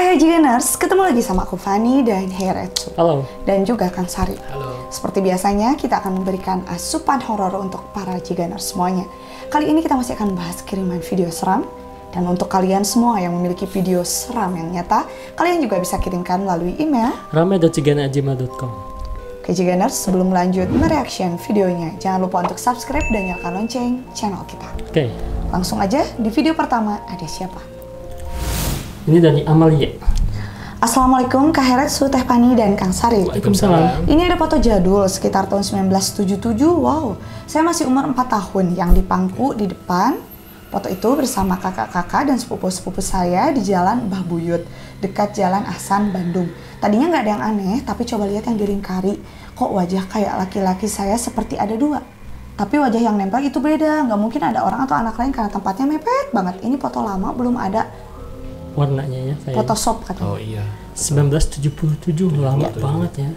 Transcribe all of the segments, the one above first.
Hai Jigeners, ketemu lagi sama aku Fani dan Heiretsu. Halo. Dan juga Kang Sari. Halo. Seperti biasanya kita akan memberikan asupan horor untuk para Jigeners semuanya. Kali ini kita masih akan bahas kiriman video seram. Dan untuk kalian semua yang memiliki video seram yang nyata, kalian juga bisa kirimkan melalui email rame.jigen@gmail.com. Oke Jigeners, sebelum lanjut mereaction videonya, jangan lupa untuk subscribe dan nyalakan lonceng channel kita. Oke. Langsung aja, di video pertama ada siapa? Ini dari Amalia. Assalamualaikum Kak Heiretsu, Teh Pani, dan Kang Sari. Waalaikumsalam. Ini ada foto jadul sekitar tahun 1977. Wow, saya masih umur 4 tahun yang di pangku di depan. Foto itu bersama kakak-kakak dan sepupu-sepupu saya di Jalan Mbah Buyut, dekat Jalan Ahsan, Bandung. Tadinya nggak ada yang aneh, tapi coba lihat yang di Ringkari. Kok wajah kayak laki-laki saya seperti ada dua. Tapi wajah yang nempel itu beda, nggak mungkin ada orang atau anak lain karena tempatnya mepet banget. Ini foto lama, belum ada Warnanya ya kayak Photoshop katanya. Oh iya. 1977, lama banget ya.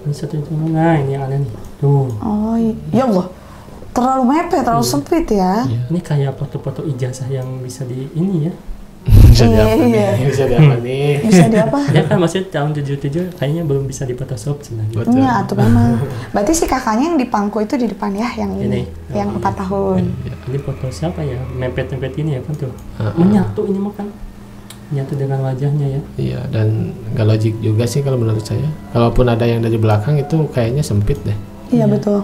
Ini satu itu, nah ini yang ada nih. Tuh. Oh ya Allah, terlalu mepet, terlalu sempit ya. Ini kayak foto-foto ijazah yang bisa di ini ya. Bisa diapa Iya. nih? Bisa diapa nih? Bisa di apa? Ya kan masih tahun 77 kayaknya belum bisa di Photoshop sebenarnya. Betul. Iya, tuh memang. Berarti si kakaknya yang di pangku itu di depan ya, yang ini, Ini. yang 4 tahun. Ini foto siapa ya? Mepet-mepet ini ya kan tuh. Menyatu ini mah kan. Menyatu dengan wajahnya ya. Iya, dan nggak logik juga sih kalau menurut saya. Kalaupun ada yang dari belakang itu kayaknya sempit deh. Iya betul.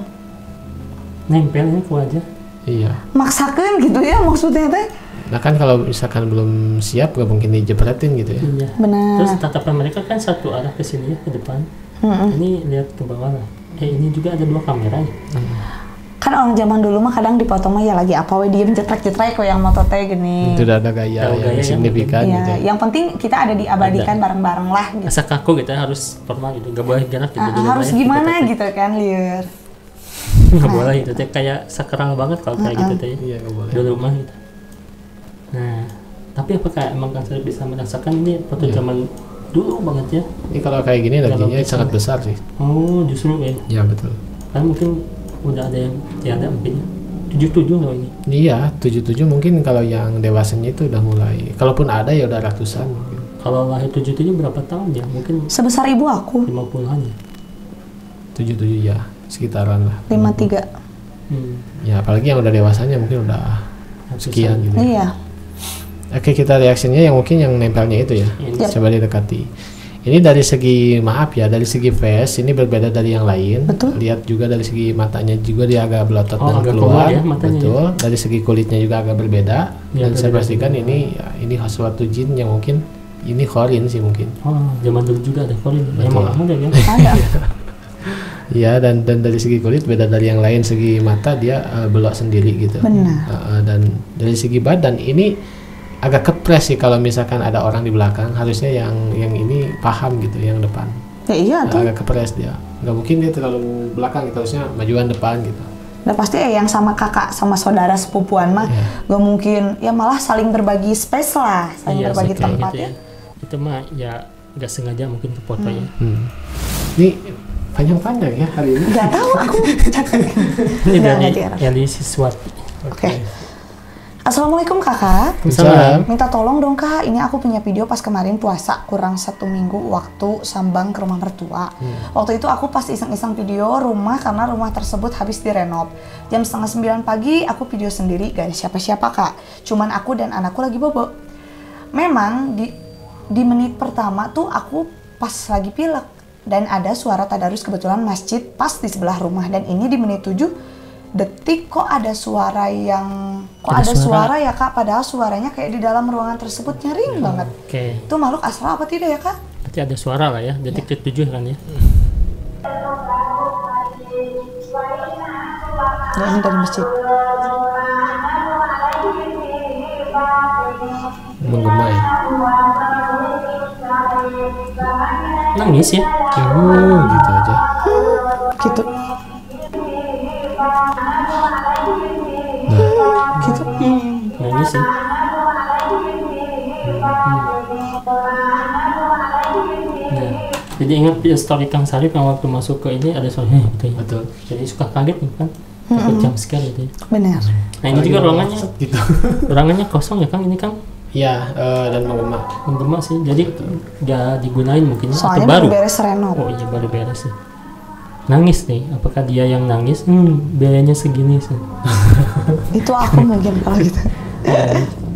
Nempelnya ke wajah. Iya. Maksakan gitu ya maksudnya teh. Nah kan kalau misalkan belum siap nggak mungkin dijepretin gitu ya. Iya. Benar. Terus tatapan mereka kan satu arah ke sini ya, ke depan. Ini lihat ke bawah lah. Ini juga ada dua kamera ya. Kan orang zaman dulu mah kadang dipotong mah ya lagi apa we diem jetrek-jetrek kok yang moto teh gini. Itu udah ada gaya Ada gaya yang yang signifikan Iya, gitu. yang penting kita ada diabadikan bareng-bareng lah gitu. Asa kaku gitu harus formal gitu, nggak boleh gerak gitu. dulu Harus lah ya, gimana gitu, gitu kan, liur. nggak boleh gitu teh, kayak sakral banget kalau kayak gitu teh. Iya nggak boleh. Dulu mah gitu. Nah, tapi apakah emang kan saya bisa merasakan ini foto zaman dulu banget ya? Ini kalau kayak gini dagingnya sangat besar sih. Oh, justru ya. Iya betul. Kan mungkin udah ada yang tiada mungkin. 77 loh ini. Iya, 77 mungkin kalau yang dewasanya itu udah mulai. Kalaupun ada ya udah ratusan mungkin. Kalau lahir 77 berapa tahun ya? Mungkin Sebesar ibu aku, 50-an ya. 77 ya, sekitaran lah. 53. Ya, apalagi yang udah dewasanya mungkin udah sekian gitu. Iya. Oke, kita reaksinya yang mungkin yang nempelnya itu ya. Ini. Coba didekati. Ini dari segi, maaf ya, dari segi face ini berbeda dari yang lain. Betul. Lihat juga dari segi matanya juga dia agak belotot Oh, dan agak keluar. keluar ya matanya Betul. Dari segi kulitnya juga agak berbeda. Ya, Dan saya berbeda. pastikan ini suatu jin yang mungkin ini khorin sih mungkin. Oh, zaman dulu juga ada korin. Betul. Emang ada ya? Ada. Iya, dan dari segi kulit beda dari yang lain. Segi mata dia belok sendiri gitu. Benar. Dan dari segi badan ini agak kepres sih kalau misalkan ada orang di belakang, harusnya yang ini paham gitu yang depan. Ya iya tuh. Agak kepres dia, nggak mungkin dia terlalu belakang gitu, harusnya majuan depan gitu. Udah pasti yang sama kakak sama saudara sepupuan mah gak mungkin, ya malah saling berbagi space lah, saling Iya, berbagi kayak tempat gitu ya. Itu mah ya nggak sengaja mungkin ke foto ya. Ini panjang-panjang ya hari ini. Gak tahu aku. Ini Nggak dari ngerti arah. yang di Siswati. Oke. Assalamualaikum kakak. Salam. Minta tolong dong kak, ini aku punya video pas kemarin puasa kurang 1 minggu waktu sambang ke rumah mertua. Waktu itu aku pas iseng-iseng video rumah karena rumah tersebut habis direnov. Jam 8:30 pagi aku video sendiri, gak ada siapa-siapa kak. Cuman aku dan anakku lagi bobo. Memang di menit pertama tuh aku pas lagi pilek dan ada suara tadarus, kebetulan masjid pas di sebelah rumah, dan ini di menit 7 detik kok ada suara yang Ada suara ya kak, padahal suaranya kayak di dalam ruangan tersebut nyaring banget. Oke. Itu makhluk astral apa tidak ya kak? Berarti ada suara lah ya, detik ke-7 kan ya. Ya ini dari masjid. Menggema ya. Nangis ya. Gitu aja. Gitu. Gitu. Nangis ya. Nah, jadi ingat di story Kang Sarip yang waktu masuk ke ini ada suara gitu ya. Betul. Jadi suka kaget nih kan. Takut jump scare gitu ya. Benar. Nah ini juga ruangannya gitu. ruangannya kosong ya Kang, ini Kang. Iya, dan menggema. Menggema sih, jadi nggak digunain mungkin atau Soalnya baru. baru beres renov. Oh iya baru beres sih. Nangis nih, apakah dia yang nangis? Biayanya segini sih. Itu aku mungkin kalau gitu.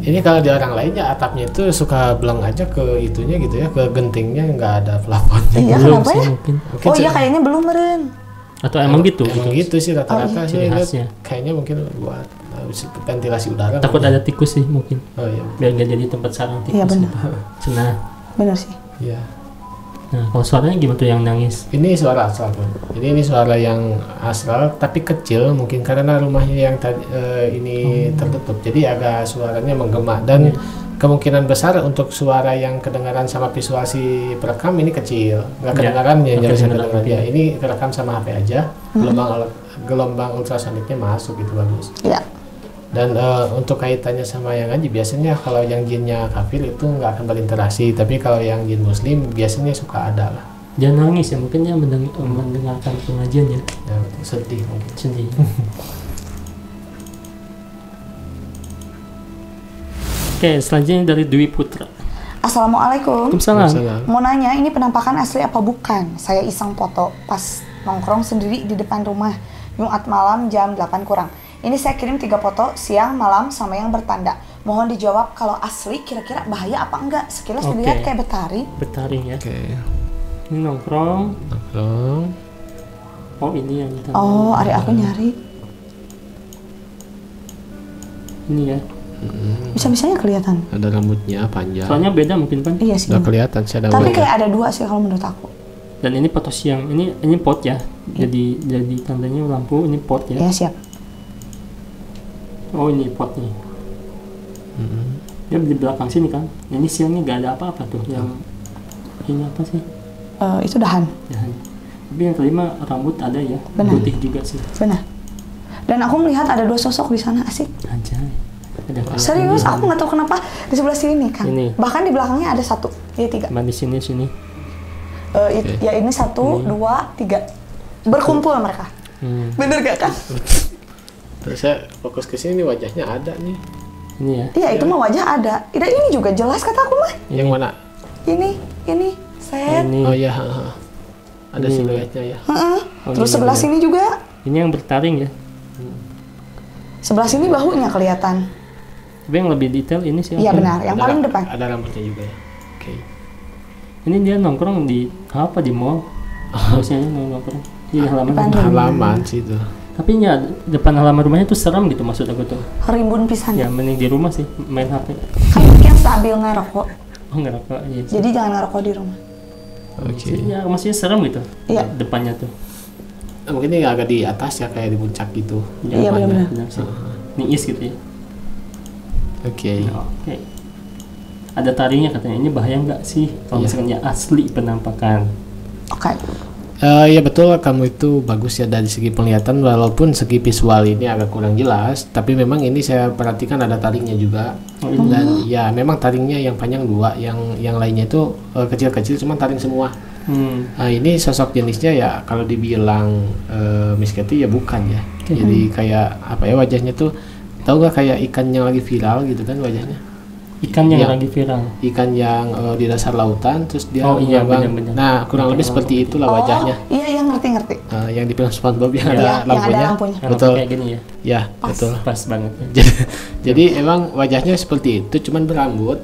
Ini kalau di orang lainnya atapnya itu suka belang aja ke itunya gitu ya, ke gentingnya nggak ada plafonnya. Iya, Belum kenapa sih ya? mungkin. Oh iya, kayaknya belum meren. Atau emang gitu? Emang gitu sih rata-rata sih. Ciri Itu khasnya. kayaknya mungkin buat ventilasi udara. Takut ada tikus sih mungkin. Oh iya. Biar nggak jadi tempat sarang tikus. Iya benar. Cenah. Benar sih. Iya. Nah kalau suaranya gimana tuh yang nangis? Ini suara asal Bun. Jadi ini suara yang asal tapi kecil mungkin karena rumahnya yang tadi ini tertutup. Jadi agak suaranya menggema dan kemungkinan besar untuk suara yang kedengaran sama visual si perekam ini kecil. Nggak kedengaran ya, nggak nyaris kedengaran. kedengaran ya. Ini kerekam sama HP aja. Gelombang ultrasoniknya masuk gitu bagus. Iya. Dan untuk kaitannya sama yang ngaji biasanya kalau yang jinnya kafir itu nggak akan berinteraksi, tapi kalau yang jin muslim biasanya suka ada lah. Dia nangis ya, mungkin dia mendengarkan pengajian ya. Ya, sedih mungkin. Sedih. Oke, selanjutnya dari Dwi Putra. Assalamualaikum. Waalaikumsalam. Salam. Mau nanya, ini penampakan asli apa bukan? Saya iseng foto pas nongkrong sendiri di depan rumah Jumat malam jam 8 kurang. Ini saya kirim 3 foto siang, malam, sama yang bertanda. Mohon dijawab kalau asli kira-kira bahaya apa enggak? Sekilas Oke. dilihat kayak betari. Betari ya. Oke. Ini nongkrong. Nongkrong. Oh ini yang kita. Oh, hari aku nyari. Ini ya. Bisa-bisanya kelihatan. Ada rambutnya panjang. Soalnya beda mungkin kan. Iya sih. Udah kelihatan sih ada Tapi wajah. kayak ada 2 sih kalau menurut aku. Dan ini foto siang. Ini pot ya. Jadi tandanya lampu. Ini pot ya. Ya siap. Oh ini pot nih. Dia di belakang sini kan. Ini siangnya gak ada apa-apa tuh. Yang ini apa sih? Itu dahan. Ya. Tapi yang kelima rambut ada ya. Benar. Putih juga sih. Benar. Dan aku melihat ada 2 sosok di sana, asik. Anjay. Ada Serius, aku nggak tahu kenapa di sebelah sini kan. Ini. Bahkan di belakangnya ada 1, ya 3. Cuma di sini. Ya ini 1, 2, 3. Berkumpul mereka. Bener gak kan? Terus saya fokus ke sini wajahnya ada nih. Ini ya. Iya itu mah wajah ada. Dan ini juga jelas kata aku mah. Yang mana? Ini, set. Ini. Oh iya. Ada Ini. siluetnya ya. Heeh. Oh, Terus iya, sebelah bener. sini juga. Ini yang bertaring ya. Sebelah sini bahunya kelihatan. Tapi yang lebih detail ini sih. Iya apa? benar, yang paling depan. Ada rambutnya juga ya. Oke. Ini dia nongkrong di apa di mall? Harusnya nongkrong di halaman. Depan. Halaman sih itu. Tapi ya depan halaman rumahnya tuh seram gitu maksud aku tuh. Rimbun pisan. Ya mending di rumah sih main HP. Kan mungkin sambil ngerokok. Oh ngerokok iya. Jadi jangan ngerokok di rumah. Oke. Ya maksudnya serem gitu. Iya. Depannya tuh. Mungkin ini agak di atas ya kayak di puncak gitu. Iya, benar-benar. Benar sih. Niis gitu ya. Oke. Ya, oke. Ada taringnya katanya. Ini bahaya nggak sih kalau Iya. misalnya asli penampakan? Oke. Ya betul, kamu itu bagus ya dari segi penglihatan, walaupun segi visual ini agak kurang jelas, tapi memang ini saya perhatikan ada taringnya juga. Oh, ini. Dan ya memang taringnya yang panjang 2, yang lainnya itu kecil-kecil, cuma taring semua. Nah, ini sosok jenisnya ya kalau dibilang Miss Katy ya bukan ya. Jadi kayak apa ya wajahnya tuh, tahu gak kayak ikan yang lagi viral gitu kan wajahnya? Ikan yang Iya. lagi viral. Ikan yang di dasar lautan terus dia Oh, iya, mengambang. benar-benar. Nah kurang lebih Ikan seperti laut itulah wajahnya. Oh, iya ngerti. Yang di film SpongeBob yang Iya, ada yang ada lampunya. lampunya. Yang Betul. kayak gini ya. Ya, Pas. betul. Pas banget. Ya. Jadi emang wajahnya seperti itu, cuman berambut,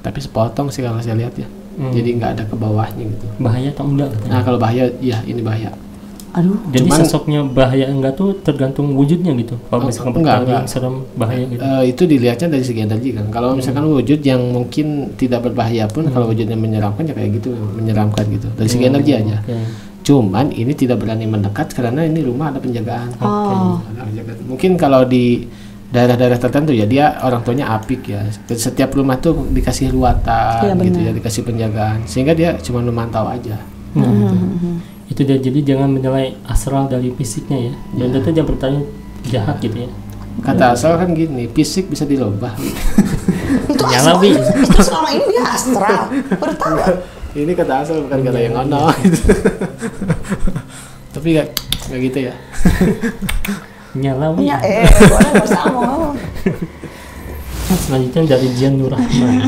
tapi sepotong sih kalau saya lihat ya. Jadi nggak ada ke bawahnya gitu. Bahaya atau enggak katanya? Nah kalau bahaya, ya ini bahaya. Aduh. Jadi Cuman- sosoknya bahaya enggak tuh tergantung wujudnya gitu. Kalau misalkan enggak, bertaring enggak. serem bahaya gitu. Itu dilihatnya dari segi energi kan. Kalau misalkan wujud yang mungkin tidak berbahaya pun, kalau wujudnya menyeramkan ya kayak gitu, menyeramkan gitu. Dari segi energi aja. Oke. Cuman ini tidak berani mendekat karena ini rumah ada penjagaan. Oh. Ada penjagaan. Mungkin kalau di daerah-daerah tertentu ya dia orang tuanya apik ya. Setiap rumah tuh dikasih ruatan Iya, gitu benar. ya, dikasih penjagaan. Sehingga dia cuma memantau aja. Itu dia, jadi jangan menilai astral dari fisiknya ya. Dan itu dia bertanya jahat gitu ya. Kata asal kan gini, fisik bisa dirubah. Itu Nyala, astral. Bi. Itu selama ini dia astral. Baru tahu gak? Ini kata asal bukan kata yang ono gitu. Tapi nggak gitu ya. Nyala Wi. Iya, boleh bersama. Selanjutnya dari Jian Nur Rahman.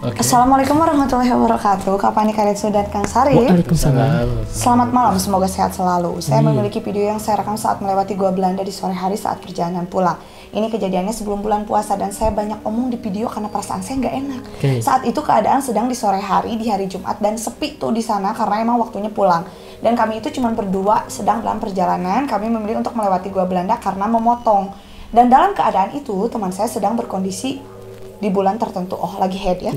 Oke. Assalamualaikum warahmatullahi wabarakatuh. Kapani Karetsu dan Kang Sari. Waalaikumsalam. Selamat malam, semoga sehat selalu. Saya memiliki video yang saya rekam saat melewati Gua Belanda di sore hari saat perjalanan pulang. Ini kejadiannya sebelum bulan puasa dan saya banyak omong di video karena perasaan saya nggak enak. Saat itu keadaan sedang di sore hari, di hari Jumat, dan sepi tuh di sana karena emang waktunya pulang. Dan kami itu cuma berdua sedang dalam perjalanan, kami memilih untuk melewati Gua Belanda karena memotong. Dan dalam keadaan itu, teman saya sedang berkondisi di bulan tertentu. Oh, lagi head ya.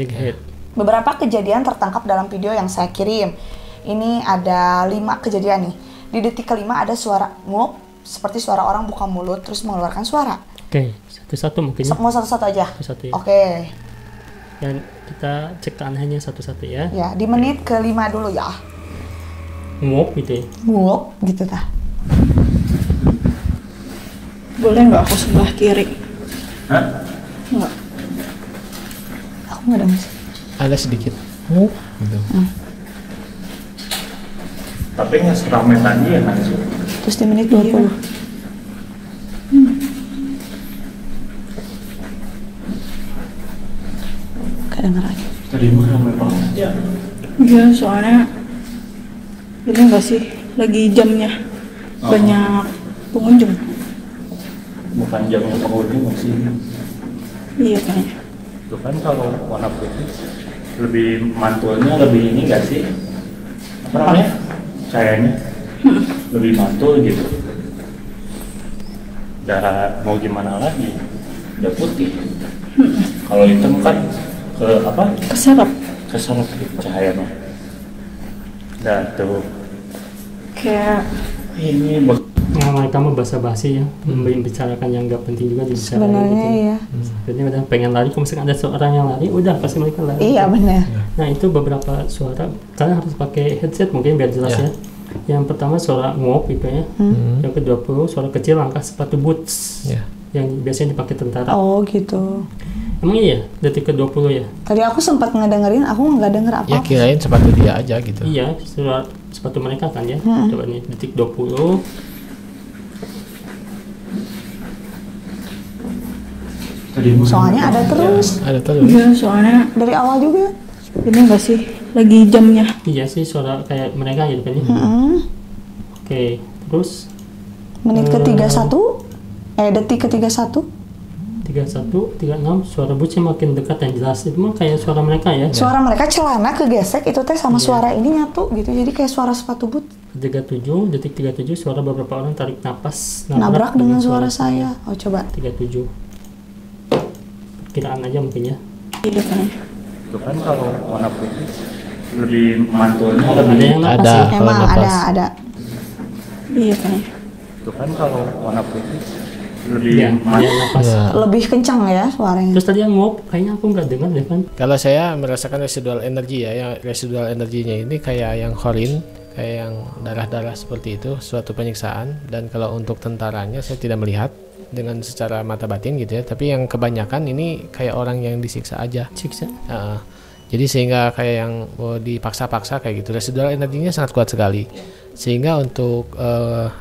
Beberapa kejadian tertangkap dalam video yang saya kirim. Ini ada 5 kejadian nih. Di detik kelima ada suara ngup, seperti suara orang buka mulut terus mengeluarkan suara. Oke, satu-satu mungkin ya. Mau satu-satu aja? Satu-satu ya. Oke. Dan kita cek keanehannya satu-satu ya. Ya, di menit kelima dulu ya. Ngup gitu ya. Ngup gitu tah. Boleh nggak aku sebelah kiri? Hah? Nggak. Aku nggak ada musik. Ada sedikit. Gitu. Tapi nggak seramai tadi ya kan? Terus di menit 20. Kedengeran. Tadi mah ramai banget ya. Iya, soalnya ini nggak sih lagi jamnya banyak pengunjung. Bukan jamnya pengunjung sih. Iya kayaknya. Itu kan kalau warna putih lebih mantulnya lebih ini nggak sih? Apa namanya? Cahayanya lebih mantul gitu. Udah mau gimana lagi? Udah putih. Kalau hitam kan ke apa? Keserap. Keserap gitu cahayanya. Dan tuh Kayak ini Nah, mereka mah basa-basi ya, membicarakan yang nggak penting juga dibicarakan Sebenarnya gitu. iya. Jadi udah pengen lari, kalau misalkan ada seorang yang lari, udah pasti mereka lari. Iya benar. Nah itu beberapa suara, kalian harus pakai headset mungkin biar jelas ya. Yang pertama suara ngop gitu ya. Yang kedua suara kecil langkah sepatu boots. Yang biasanya dipakai tentara. Oh gitu. Emang iya detik ke-20 ya? Tadi aku sempat ngedengerin, aku nggak denger Ya apa-apa. kirain sepatu dia aja gitu. Iya, suara sepatu mereka kan ya. Coba nih detik 20. Soalnya ada terus Ada terus. iya, soalnya dari awal juga. ini nggak sih lagi jamnya. Iya sih suara kayak mereka gitu kan ya. Oke, terus Menit ke-31, detik ke-31. 31, 36 suara bootsnya makin dekat dan jelas. Itu mah kayak suara mereka ya. Suara mereka celana kegesek itu teh sama suara ini nyatu gitu. Jadi kayak suara sepatu boot 37, detik 37 suara beberapa orang tarik napas nabrak dengan suara saya. Oh coba. 37. Kiraan aja mungkin ya. Iya kayaknya. itu kan kalau warna putih lebih mantulnya Ada lebih yang napas Ada. ya? Kalau Emang napas. ada. Iya kayaknya. itu kan kalau warna putih lebih Iya, ada yang napas. Ya. Lebih kencang ya suaranya. Terus tadi yang ngop, kayaknya aku nggak dengar deh kan. Kalau saya merasakan residual energi ya, yang residual energinya ini kayak yang horin, kayak yang darah-darah seperti itu, suatu penyiksaan. Dan kalau untuk tentaranya saya tidak melihat dengan secara mata batin gitu ya, tapi yang kebanyakan ini kayak orang yang disiksa aja. Siksa. Jadi sehingga kayak yang dipaksa-paksa kayak gitu, residual energinya sangat kuat sekali. Sehingga untuk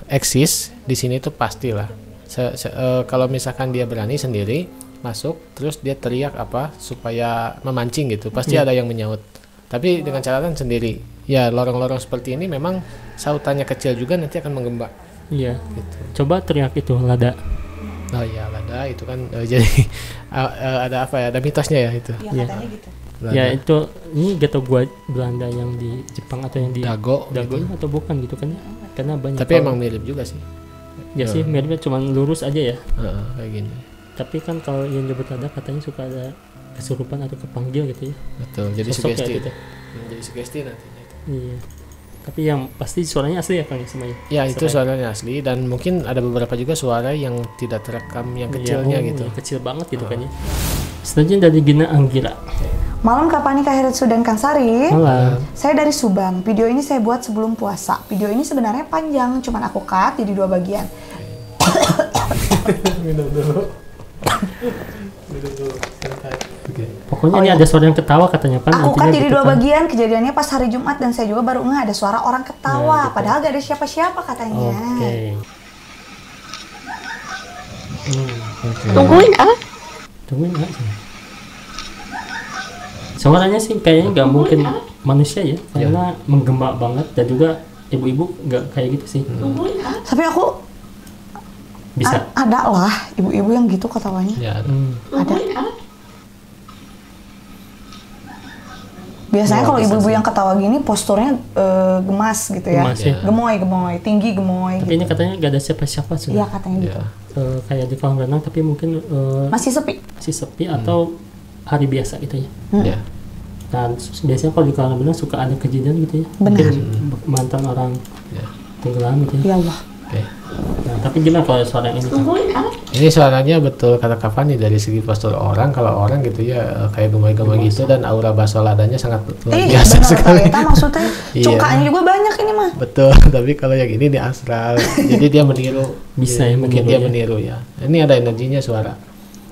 eksis di sini tuh pastilah. Kalau misalkan dia berani sendiri masuk, terus dia teriak apa supaya memancing gitu, pasti ada yang menyaut. Tapi dengan catatan sendiri, ya lorong-lorong seperti ini memang sautannya kecil juga nanti akan menggembak. Iya. Gitu. Coba teriak itu lada. Oh ya lada itu kan jadi ada apa ya? Ada mitosnya ya itu. Iya. Katanya gitu. Lada. Ya itu ini ghetto gua Belanda yang di Jepang atau yang di Dago Dago gitu. atau bukan gitu kan ya? Karena banyak. Tapi emang mirip juga sih. ya sih miripnya cuma lurus aja ya. Kayak gini. Tapi kan kalau yang nyebut lada katanya suka ada kesurupan atau kepanggil gitu ya. Betul. Jadi Sosok sugesti. ya gitu. Jadi sugesti nantinya. Iya. Tapi yang pasti suaranya asli ya Kang semuanya. Ya itu suaranya asli dan mungkin ada beberapa juga suara yang tidak terekam yang kecilnya gitu. Yang kecil banget gitu kan ya. Selanjutnya dari Gina Anggira. Malam Kapani Kahiretsu dan Kang Sari. Malam. Saya dari Subang. Video ini saya buat sebelum puasa. Video ini sebenarnya panjang, cuman aku cut jadi 2 bagian. Minum dulu. Pokoknya ini ada suara yang ketawa katanya Pan. Aku Intinya kan jadi gitu 2 kan. bagian, kejadiannya pas hari Jumat dan saya juga baru ngeh ada suara orang ketawa. Padahal gak ada siapa-siapa katanya. Oke. Tungguin ah. Tungguin nggak sih? Suaranya sih kayaknya nggak mungkin manusia ya, karena menggema banget dan juga ibu-ibu nggak kayak gitu sih. Tapi aku Bisa. ada lah ibu-ibu yang gitu ketawanya. Ya, Ada. Biasanya kalau ibu-ibu yang ketawa gini posturnya gemas gitu ya. Gemas, ya. Gemoy, tinggi gemoy Tapi gitu. ini katanya nggak ada siapa-siapa Iya sudah. katanya gitu. Kayak di kolam renang tapi mungkin Masih sepi. masih sepi atau hari biasa gitu ya. ya. Dan biasanya kalau di kolam renang suka ada kejadian gitu ya. Benar. Mungkin mantan orang Ya. tenggelam gitu ya. Ya Allah. Oke. Nah, tapi gimana kalau suara yang ini? Ini suaranya betul kata Kavani dari segi postur orang. Kalau orang gitu ya kayak gemai-gemai gitu dan aura basoladanya sangat luar Iya biasa benar sekali. Pak Eta maksudnya Iya. cukanya juga banyak ini mah. Betul, tapi kalau yang ini di astral, jadi dia meniru. Bisa ya, mungkin meniru dia ya. meniru ya. Ini ada energinya suara.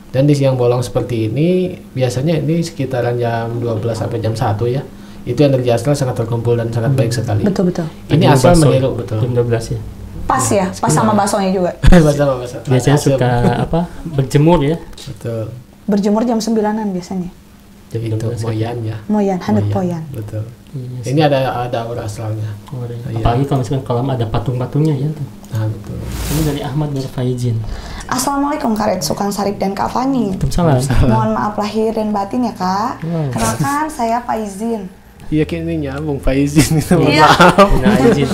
Dan di siang bolong seperti ini, biasanya ini sekitaran jam 12 sampai jam 1 ya. Itu energi astral sangat terkumpul dan sangat baik sekali. Betul. Ini Jam astral bakso, meniru betul. Jam 12 ya. Pas ya, pas sama baksonya juga. Bahasa. Biasanya suka apa? Berjemur ya. Betul. Berjemur jam 9-an biasanya. Jadi itu 12. moyan ya. Moyan, handuk Moyan. poyan. Betul. Iya, Ini ada aura astralnya. Iya. Apalagi kalau misalkan kolam ada patung-patungnya ya. Tuh. Nah, betul. Ini dari Ahmad Nur Faizin. Assalamualaikum Karet, Sukan Sarip dan Kak Fani. Waalaikumsalam. Mohon maaf lahir dan batin ya Kak. Wow. Kenalkan saya Faizin. Iya kayaknya nyambung Faizin itu. Iya. Nah, izin.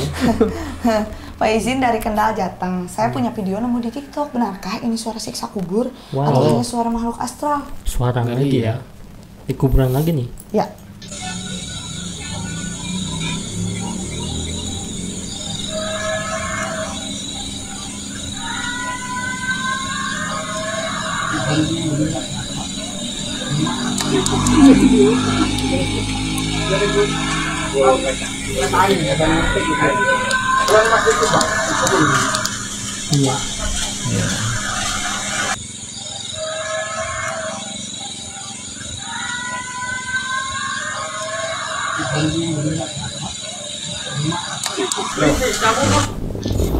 Faizin dari Kendal Jateng. Saya punya video nemu di TikTok. Benarkah ini suara siksa kubur Wow. atau hanya suara makhluk astral? Suara Ngeri lagi ya. ya. Di kuburan lagi nih. Ya. Iya.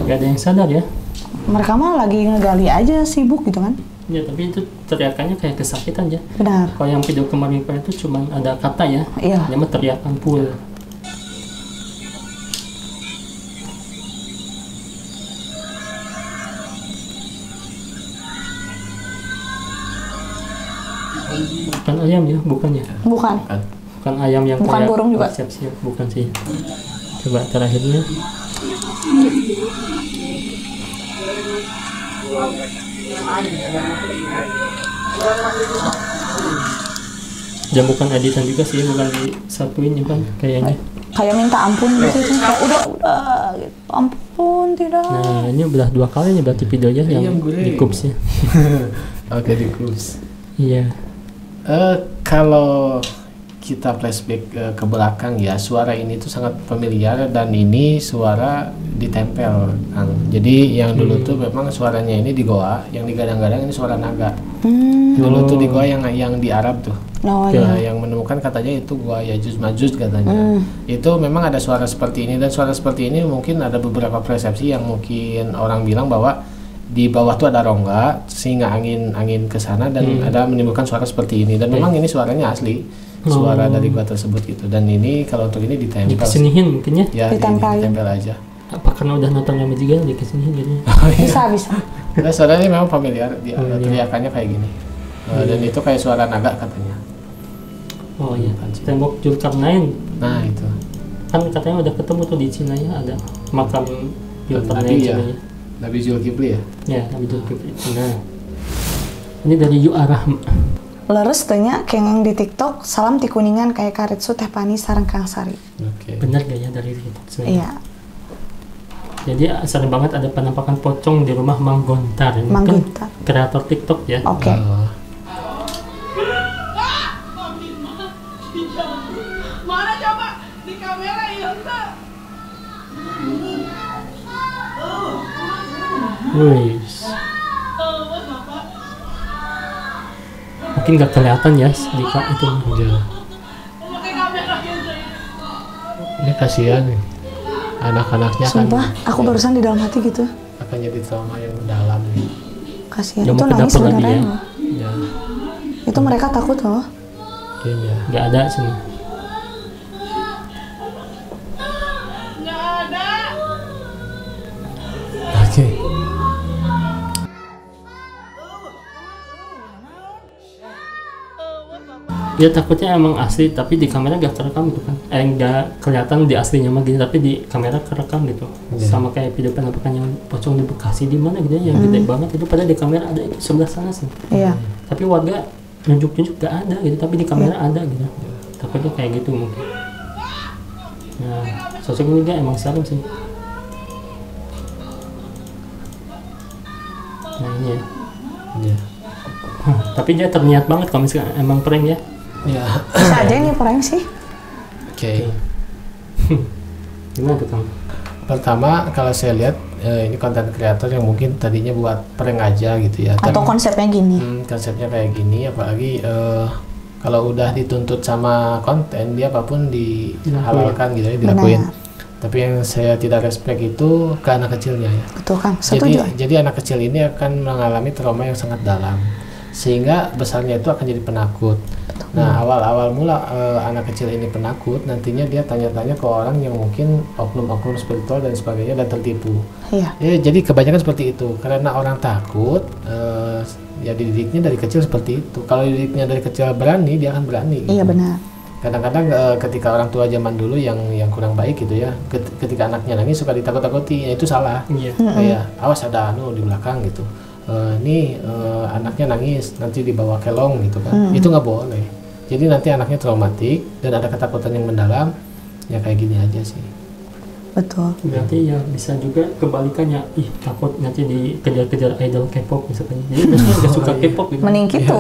Gak ada yang sadar ya. Mereka mah lagi ngegali aja, sibuk gitu kan. Ya tapi itu teriakannya kayak kesakitan ya. Benar. Kalau yang video kemarin itu cuma ada kata ya. Iya. Dia mah teriakan full. Bukan ayam ya, bukan ya. Bukan. Bukan ayam yang Bukan teriak, burung juga. Siap-siap, bukan sih. Coba terakhirnya. Dan bukan editan juga sih, bukan disatuin ya kan kayaknya. Kayak minta ampun gitu. Kayak udah gitu. Ampun, tidak. Nah ini udah 2 kali nih berarti videonya yang Ayam goreng. di Kups ya. Oke, di Kups. Iya. Kalau kita flashback ke belakang ya, suara ini tuh sangat familiar dan ini suara ditempel, Kang. Jadi yang dulu tuh memang suaranya ini di goa, yang digadang-gadang ini suara naga. Dulu tuh di goa yang di Arab tuh. Oh Ya, iya. yang menemukan katanya itu gua Yajuj Majuj katanya. Itu memang ada suara seperti ini dan suara seperti ini mungkin ada beberapa persepsi yang mungkin orang bilang bahwa di bawah tuh ada rongga sehingga angin ke sana dan ada menimbulkan suara seperti ini dan memang ini suaranya asli. Suara dari gua tersebut gitu dan ini kalau untuk ini ditempel. Dikesinihin mungkin ya. Ya, Ditempelin. ditempel aja. Apa karena udah nonton Lama juga dikesinihin gitu. Bisa. Nah, suaranya memang familiar, Familiar. teriakannya kayak gini. Dan itu kayak suara naga katanya. Oh iya. Tembok Zulkarnain. Nah, itu. Kan katanya udah ketemu tuh di Cina ya, ada makam Zulkarnain Nabi ya. Cina ya. Nabi Zulkifli ya. Ya, Nabi Zulkifli. Nah. Ini dari Yu Arahma. Leres tanya kengeng di TikTok, salam ti kuningan kayak Karetsu Teh Pani sareng Kang Sari. Oke. Benar gak ya dari itu? Iya. Jadi sering banget ada penampakan pocong di rumah Mang Gontar. Ini Mang kan Gontar. kreator TikTok ya. Oke. Mana coba di kamera ya enggak? Wih. Mungkin gak kelihatan ya di itu. Ya. Pakai kamera gitu. Ini kasihan nih. Anak-anaknya kan Sumpah, aku barusan di dalam hati gitu. akan jadi trauma yang mendalam nih. Kasihan. Udah Itu mau ke nangis dapur lagi beneran ya. loh. Ya. Itu mereka takut loh. Iya. Nggak ada sini. Nggak ada. Oke. Dia takutnya emang asli tapi di kamera gak kerekam gitu kan, nggak kelihatan di aslinya mah gini tapi di kamera kerekam gitu. Sama kayak video penampakan yang pocong di Bekasi di mana gitu ya, yang gede banget itu, padahal di kamera ada itu sebelah sana sih. Iya. Tapi warga nunjuk-nunjuk gak ada gitu, tapi di kamera ada gitu. Takutnya kayak gitu mungkin. Nah, sosok ini dia emang serem sih. Nah ini ya. Iya. Tapi dia terniat banget kalau misalkan emang prank ya. Ya. Bisa aja ini prank sih. Oke. Gimana tuh Kang? Pertama kalau saya lihat ini konten kreator yang mungkin tadinya buat prank aja gitu ya. Atau konsepnya gini. Konsepnya kayak gini, apalagi kalau udah dituntut sama konten dia apapun dihalalkan gitu ya, dilakuin. Benar. Tapi yang saya tidak respect itu ke anak kecilnya ya. Betul Kang, setuju. Jadi anak kecil ini akan mengalami trauma yang sangat dalam, sehingga besarnya itu akan jadi penakut. Nah awal mula anak kecil ini penakut, nantinya dia tanya-tanya ke orang yang mungkin oknum-oknum spiritual dan sebagainya dan tertipu. Iya. Ya, jadi kebanyakan seperti itu, karena orang takut ya dididiknya dari kecil seperti itu. Kalau didiknya dari kecil berani, dia akan berani gitu. Iya benar. Kadang-kadang ketika orang tua zaman dulu yang kurang baik gitu ya, ketika anaknya nangis suka ditakut-takuti, ya itu salah. Iya. Kayak awas ada anu di belakang gitu. Anaknya nangis nanti dibawa kelong gitu kan. Itu nggak boleh. Jadi nanti anaknya traumatik dan ada ketakutan yang mendalam. Ya kayak gini aja sih. Betul. Berarti ya bisa juga kebalikannya, takut nanti dikejar-kejar idol K-pop misalnya. Jadi biasanya nggak suka K-pop gitu. Mending gitu.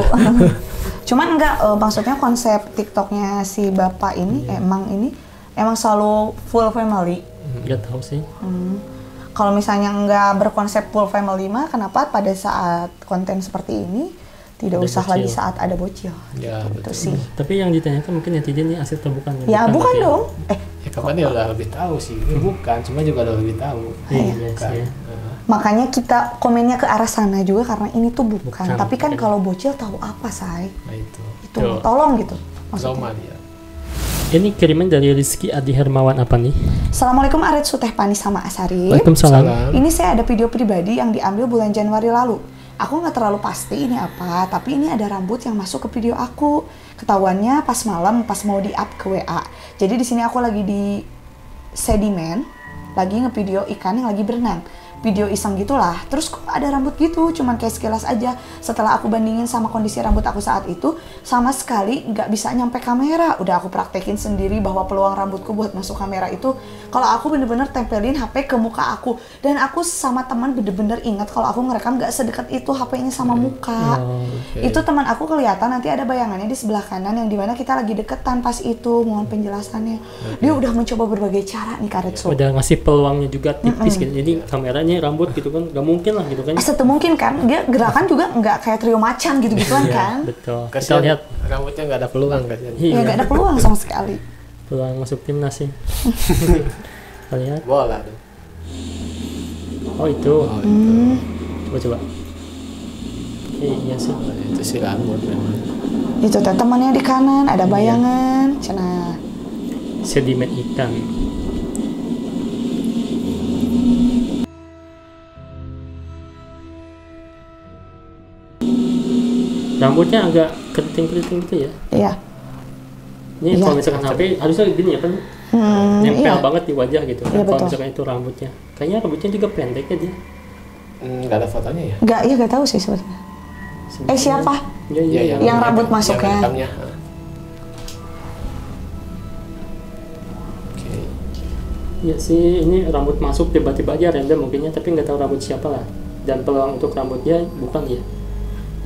Cuman enggak, maksudnya konsep TikToknya si bapak ini emang selalu full family. Nggak tahu sih. Kalau misalnya enggak berkonsep full family mah, kenapa pada saat konten seperti ini tidak Ada usah bocil. lagi saat ada bocil? Ya Itu betul. sih. Tapi yang ditanyakan mungkin netizen ini asli atau bukan? Ya bukan tapi- dong. Ya kapan dia udah lebih tahu sih. Ini bukan, cuma juga udah lebih tahu. Iya Bukan. sih. Makanya kita komennya ke arah sana juga karena ini tuh bukan. Bukan. Tapi kan kalau bocil tahu apa, say? Nah itu. Itu Tuh. tolong gitu. Maksudnya. Trauma dia. Ini kiriman dari Rizky Adi Hermawan apa nih? Assalamualaikum Aret Suteh Pani sama Asari. Waalaikumsalam. Salam. Ini saya ada video pribadi yang diambil bulan Januari lalu. Aku nggak terlalu pasti ini apa, tapi ini ada rambut yang masuk ke video aku. Ketahuannya pas malam, pas mau di-up ke WA. Jadi di sini aku lagi di sedimen, lagi ngevideo ikan yang lagi berenang. Video iseng gitulah, terus kok ada rambut gitu, cuman kayak sekilas aja. Setelah aku bandingin sama kondisi rambut aku saat itu, sama sekali nggak bisa nyampe kamera. Udah aku praktekin sendiri bahwa peluang rambutku buat masuk kamera itu, kalau aku bener-bener tempelin HP ke muka aku. Dan aku sama teman bener-bener ingat kalau aku ngerekam nggak sedekat itu HP-nya sama muka. Itu teman aku kelihatan nanti ada bayangannya di sebelah kanan yang dimana kita lagi deketan pas itu, mohon penjelasannya. Dia udah mencoba berbagai cara nih Karetsu. Udah ngasih peluangnya juga tipis gitu. Jadi kameranya rambut gitu kan, nggak mungkin lah gitu kan. Itu mungkin kan, dia gerakan juga nggak kayak trio macan gitu-gituan kan. Betul. Kita Kasihan lihat. rambutnya nggak ada peluang kasihan. Ya nggak ada peluang sama sekali. Peluang masuk timnas sih. Kita lihat. Bola tuh. Oh itu. Oh itu. Coba. Iya sih. Itu sih rambut memang. Itu teh temannya di kanan, ada bayangan. Cenah. Sedimen ikan. Rambutnya agak keriting-keriting gitu ya. Iya. Ini Iya. kalau misalkan HP harusnya gini ya kan, nempel iya. banget di wajah gitu kan. Iya, Kalau betul. misalkan itu rambutnya, kayaknya rambutnya juga pendek ya dia. Nggak ada fotonya ya? Nggak, iya nggak tahu sih sebetulnya. Siapa? Ya, iya. Yang rambut masuknya. rekamnya. Oke. Ya sih, ini rambut masuk tiba-tiba aja random mungkinnya, tapi nggak tahu rambut siapa lah. Dan peluang untuk rambutnya bukan ya.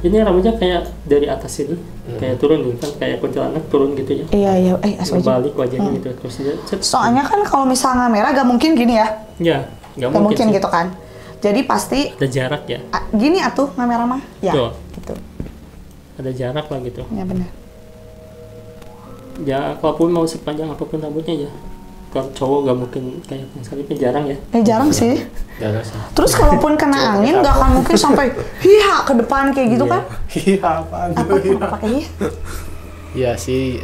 Ini rambutnya kayak dari atas sini, kayak turun nih kan, kayak kuntilanak turun gitu ya. Iya, asal aja. Balik wajahnya gitu, terus dia cet. Soalnya kan kalau misalnya merah gak mungkin gini ya. Ya, nggak Gak mungkin sih. gitu kan. Jadi pasti Ada jarak ya, gini atuh merah mah. Ya, Tuh. gitu. ada jarak lah gitu. Ya benar. Ya, kalaupun mau sepanjang apapun rambutnya ya, Kalau cowok gak mungkin kayak yang salibnya jarang ya. Jarang sih. Jarang sih. Terus kalaupun kena angin gak akan mungkin sampai hiha ke depan kayak gitu kan? Iya apaan tuh? Apa pakai hiha? Iya sih,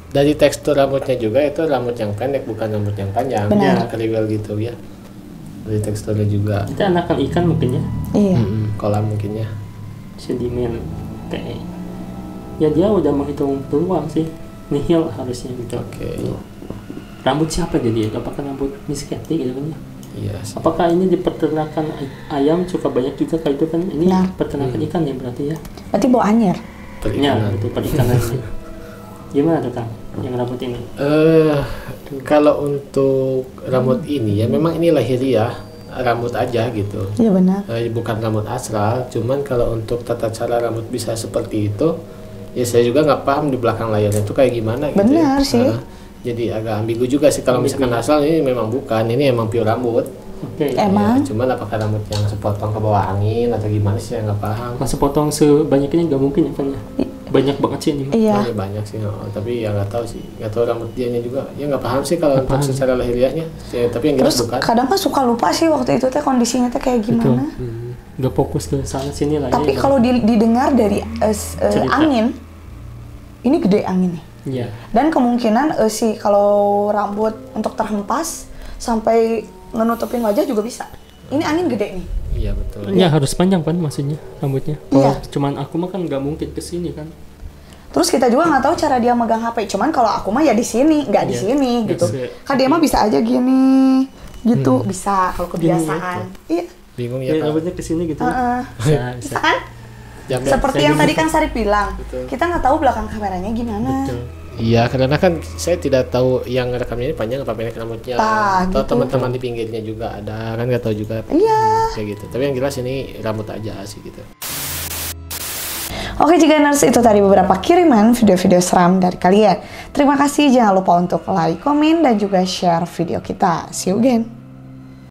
dari tekstur rambutnya juga itu rambut yang pendek bukan rambut yang panjang. Benar. Kriwel gitu ya. Dari teksturnya juga. Itu anakan ikan mungkin ya. Iya. Kolam mungkin ya. Sedimen kayak ya dia udah menghitung peluang sih, nihil harusnya gitu. Oke. Rambut siapa jadi? Apakah rambut Miss Katy gitu kan ya? Iya sih. Apakah ini di peternakan ayam suka banyak juga kayak itu kan? Ini Nah. peternakan ikan ya berarti ya? Berarti bau anyer. Ya, Perikanan. itu perikanan. Gimana tuh Kang, yang rambut ini? Kalau untuk rambut ini ya memang ini lahiriah rambut aja gitu. Iya benar. Bukan rambut asal, cuman kalau untuk tata cara rambut bisa seperti itu, ya saya juga nggak paham di belakang layarnya itu kayak gimana gitu. Benar sih. Jadi agak ambigu juga sih kalau misalkan asal ini memang bukan, ini emang pure rambut. Oke. Emang? Ya, cuman apakah rambut yang sepotong ke bawah angin atau gimana sih saya nggak paham. Masa potong sebanyak ini nggak mungkin ya Kang ya? Banyak banget sih ini. Iya. Ya, banyak sih, tapi ya nggak tahu sih, nggak tahu rambut dianya juga. Ya nggak paham sih kalau untuk secara lahiriahnya. Tapi yang jelas Terus bukan. kadang kan suka lupa sih waktu itu teh kondisinya teh kayak gimana. Nggak fokus ke sana sini lah. Tapi ya. kalau didengar dari Cerita. angin, ini gede angin nih. Iya. Dan kemungkinan sih kalau rambut untuk terhempas sampai ngenutupin wajah juga bisa. Ini angin gede nih. Iya betul. Ya harus panjang kan maksudnya rambutnya. Iya. Kalau cuman aku mah kan nggak mungkin ke sini kan. Terus kita juga nggak tahu cara dia megang HP. Cuman kalau aku mah ya di sini, nggak di Iya. sini gitu. That's Kan dia mah bisa aja gini, gitu bisa kalau kebiasaan. Iya. Bingung Ya, ya Kak. rambutnya ke sini gitu. Heeh. Bisa, bisa. Bisa kan? Jamnya- Seperti yang tadi Kang Sarip bilang, Betul. kita nggak tahu belakang kameranya gimana. Betul. Iya, karena kan saya tidak tahu yang rekamnya ini panjang apa pendek rambutnya. Atau gitu. teman-teman di pinggirnya juga ada, kan nggak tahu juga. Iya. Kayak gitu. Tapi yang jelas ini rambut aja sih gitu. Oke Jiganers, itu tadi beberapa kiriman video-video seram dari kalian. Terima kasih, jangan lupa untuk like, komen, dan juga share video kita. See you again.